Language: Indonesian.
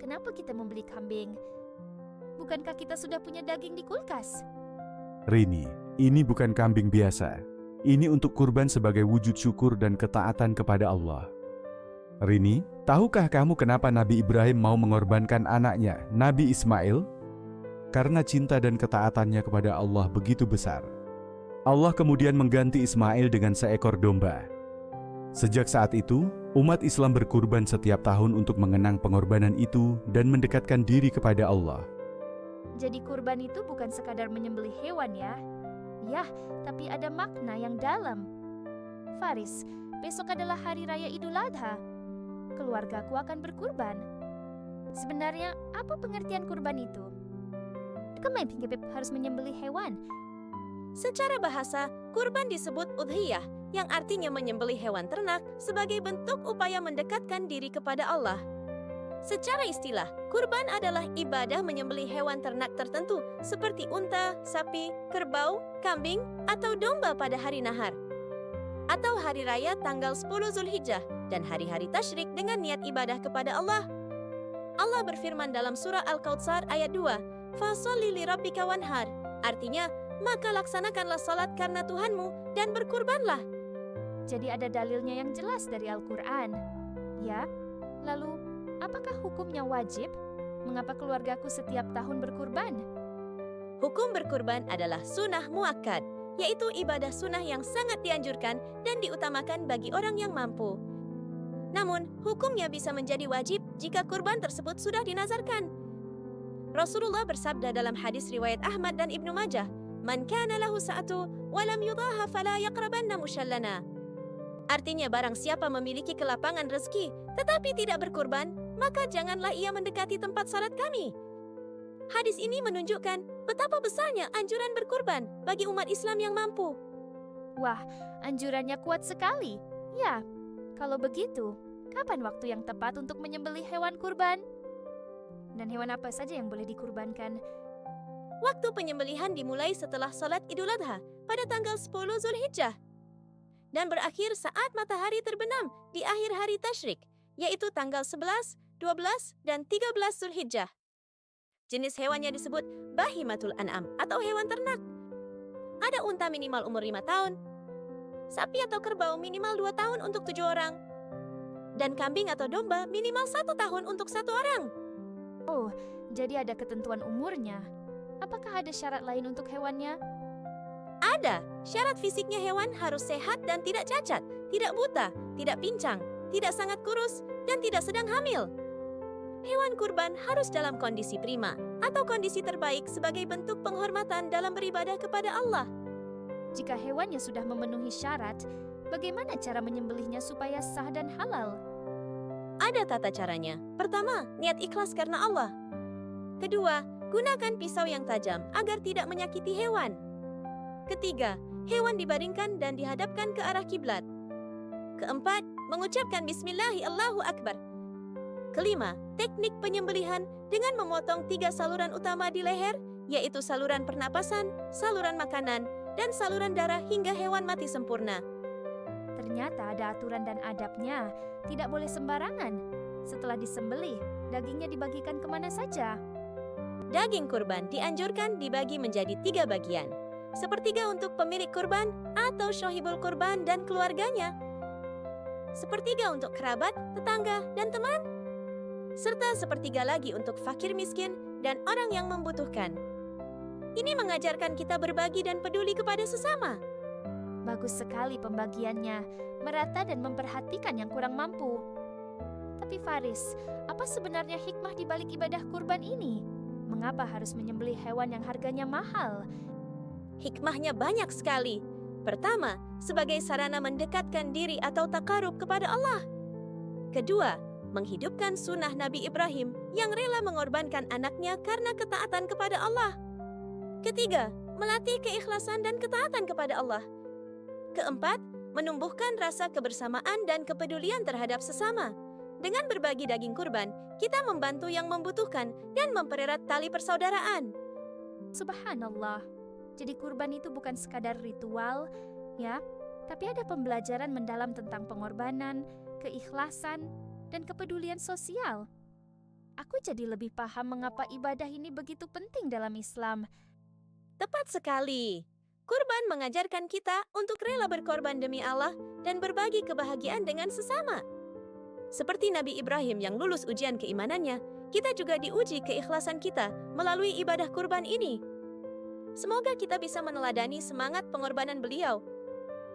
kenapa kita membeli kambing? Bukankah kita sudah punya daging di kulkas? Rini, ini bukan kambing biasa. Ini untuk kurban sebagai wujud syukur dan ketaatan kepada Allah. Rini, tahukah kamu kenapa Nabi Ibrahim mau mengorbankan anaknya, Nabi Ismail? Karena cinta dan ketaatannya kepada Allah begitu besar. Allah kemudian mengganti Ismail dengan seekor domba. Sejak saat itu, umat Islam berkurban setiap tahun untuk mengenang pengorbanan itu dan mendekatkan diri kepada Allah. Jadi kurban itu bukan sekadar menyembelih hewan ya? Yah, tapi ada makna yang dalam. Faris, besok adalah hari raya Idul Adha. Keluargaku akan berkurban. Sebenarnya, apa pengertian kurban itu? Kenapa harus menyembelih hewan? Secara bahasa, kurban disebut udhiyah, yang artinya menyembelih hewan ternak sebagai bentuk upaya mendekatkan diri kepada Allah. Secara istilah, kurban adalah ibadah menyembelih hewan ternak tertentu seperti unta, sapi, kerbau, kambing, atau domba pada hari nahar. Atau hari raya tanggal 10 Zulhijjah dan hari-hari tasyrik dengan niat ibadah kepada Allah. Allah berfirman dalam surah Al-Kautsar ayat 2, "Fasholli lirabbika wanhar." Artinya, maka laksanakanlah salat karena Tuhanmu dan berkurbanlah. Jadi ada dalilnya yang jelas dari Al-Quran. Ya, lalu apakah hukumnya wajib? Mengapa keluargaku setiap tahun berkurban? Hukum berkurban adalah sunnah muakkad, yaitu ibadah sunnah yang sangat dianjurkan dan diutamakan bagi orang yang mampu. Namun, hukumnya bisa menjadi wajib jika kurban tersebut sudah dinazarkan. Rasulullah bersabda dalam hadis riwayat Ahmad dan Ibnu Majah, "Man kana lahu sa'atu wa lam yudaha fala yaqrabanna musyallana." Artinya barang siapa memiliki kelapangan rezeki tetapi tidak berkurban, maka janganlah ia mendekati tempat salat kami. Hadis ini menunjukkan betapa besarnya anjuran berkurban bagi umat Islam yang mampu. Wah, anjurannya kuat sekali. Ya, kalau begitu, kapan waktu yang tepat untuk menyembelih hewan kurban? Dan hewan apa saja yang boleh dikurbankan? Waktu penyembelihan dimulai setelah salat Idul Adha pada tanggal 10 Zulhijjah dan berakhir saat matahari terbenam di akhir hari tasyrik, yaitu tanggal 11, 12, dan 13 Zulhijjah. Jenis hewannya disebut bahimatul an'am atau hewan ternak. Ada unta minimal umur 5 tahun, sapi atau kerbau minimal 2 tahun untuk 7 orang, dan kambing atau domba minimal 1 tahun untuk 1 orang. Oh, jadi ada ketentuan umurnya. Apakah ada syarat lain untuk hewannya? Ada. Syarat fisiknya hewan harus sehat dan tidak cacat, tidak buta, tidak pincang, tidak sangat kurus, dan tidak sedang hamil. Hewan kurban harus dalam kondisi prima atau kondisi terbaik sebagai bentuk penghormatan dalam beribadah kepada Allah. Jika hewannya sudah memenuhi syarat, bagaimana cara menyembelihnya supaya sah dan halal? Ada tata caranya. Pertama, niat ikhlas karena Allah. Kedua, gunakan pisau yang tajam agar tidak menyakiti hewan. Ketiga, hewan dibaringkan dan dihadapkan ke arah kiblat. Keempat, mengucapkan Bismillahi Allahu Akbar. Kelima, teknik penyembelihan dengan memotong 3 saluran utama di leher, yaitu saluran pernapasan, saluran makanan, dan saluran darah hingga hewan mati sempurna. Ternyata ada aturan dan adabnya, tidak boleh sembarangan. Setelah disembelih, dagingnya dibagikan kemana saja? Daging kurban dianjurkan dibagi menjadi 3 bagian. Sepertiga untuk pemilik kurban atau syahibul kurban dan keluarganya. Sepertiga untuk kerabat, tetangga, dan teman. Serta sepertiga lagi untuk fakir miskin dan orang yang membutuhkan. Ini mengajarkan kita berbagi dan peduli kepada sesama. Bagus sekali pembagiannya, merata dan memperhatikan yang kurang mampu. Tapi Faris, apa sebenarnya hikmah di balik ibadah kurban ini? Mengapa harus menyembelih hewan yang harganya mahal? Hikmahnya banyak sekali. Pertama, sebagai sarana mendekatkan diri atau takarub kepada Allah. Kedua, menghidupkan sunnah Nabi Ibrahim yang rela mengorbankan anaknya karena ketaatan kepada Allah. Ketiga, melatih keikhlasan dan ketaatan kepada Allah. Keempat, menumbuhkan rasa kebersamaan dan kepedulian terhadap sesama. Dengan berbagi daging kurban, kita membantu yang membutuhkan dan mempererat tali persaudaraan. Subhanallah. Jadi kurban itu bukan sekadar ritual, ya, tapi ada pembelajaran mendalam tentang pengorbanan, keikhlasan, dan kepedulian sosial. Aku jadi lebih paham mengapa ibadah ini begitu penting dalam Islam. Tepat sekali. Kurban mengajarkan kita untuk rela berkorban demi Allah dan berbagi kebahagiaan dengan sesama. Seperti Nabi Ibrahim yang lulus ujian keimanannya, kita juga diuji keikhlasan kita melalui ibadah kurban ini. Semoga kita bisa meneladani semangat pengorbanan beliau